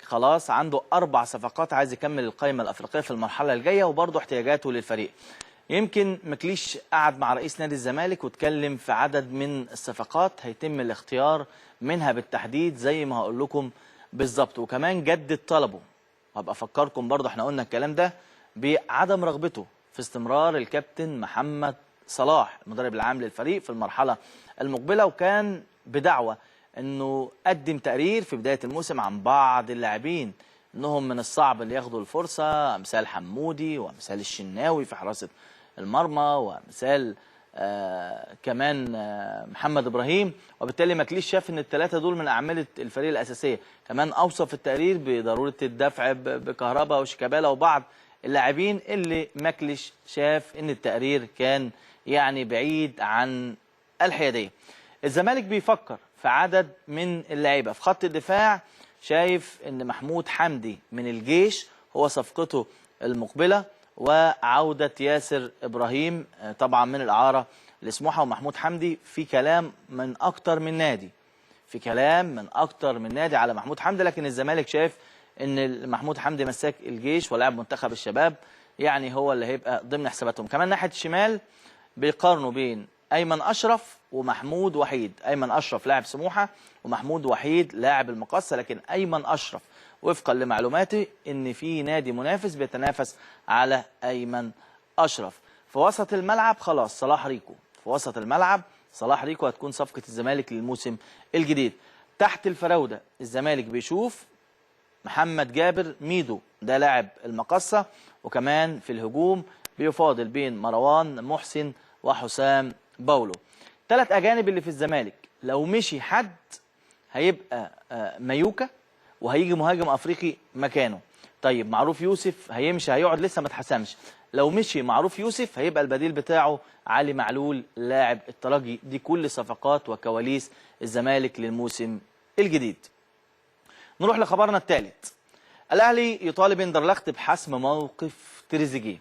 خلاص عنده 4 صفقات عايز يكمل القائمة الأفريقية في المرحلة الجاية، وبرضه احتياجاته للفريق. يمكن مكليش قعد مع رئيس نادي الزمالك واتكلم في عدد من الصفقات هيتم الاختيار منها بالتحديد زي ما هقول لكم بالظبط، وكمان جدد طلبه. هبقى افكركم برضه احنا قلنا الكلام ده بعدم رغبته في استمرار الكابتن محمد صلاح المدرب العام للفريق في المرحلة المقبلة، وكان بدعوة انه قدم تقرير في بداية الموسم عن بعض اللاعبين انهم من الصعب اللي ياخدوا الفرصة، امثال حمودي وامثال الشناوي في حراسة المرمى، وامثال كمان محمد ابراهيم. وبالتالي مكليش شاف ان ال3 دول من اعمده الفريق الاساسيه. كمان اوصف التقرير بضروره الدفع بكهرباء وشيكابالا وبعض اللاعبين اللي مكليش شاف ان التقرير كان يعني بعيد عن الحياديه. الزمالك بيفكر في عدد من اللعيبه في خط الدفاع. شايف ان محمود حمدي من الجيش هو صفقته المقبله، وعودة ياسر إبراهيم طبعا من الإعارة لسموحة. ومحمود حمدي في كلام من أكتر من نادي على محمود حمدي، لكن الزمالك شايف إن محمود حمدي مساك الجيش ولاعب منتخب الشباب، يعني هو اللي هيبقى ضمن حساباتهم. كمان ناحية الشمال بيقارنوا بين أيمن أشرف ومحمود وحيد. أيمن أشرف لاعب سموحة ومحمود وحيد لاعب المقصة، لكن أيمن أشرف وفقا لمعلوماتي ان في نادي منافس بيتنافس على ايمن اشرف. في وسط الملعب خلاص صلاح ريكو، في وسط الملعب صلاح ريكو هتكون صفقة الزمالك للموسم الجديد. تحت الفراودة الزمالك بيشوف محمد جابر ميدو، ده لاعب المقصة. وكمان في الهجوم بيفاضل بين مروان محسن وحسام باولو. 3 أجانب اللي في الزمالك لو مشي حد هيبقى مايوكا، وهيجي مهاجم افريقي مكانه. طيب معروف يوسف هيمشي هيقعد لسه ما اتحسمش. لو مشي معروف يوسف هيبقى البديل بتاعه علي معلول لاعب الترجي. دي كل صفقات وكواليس الزمالك للموسم الجديد. نروح لخبرنا الثالث. الاهلي يطالب اندرلخت بحسم موقف تريزيجيه.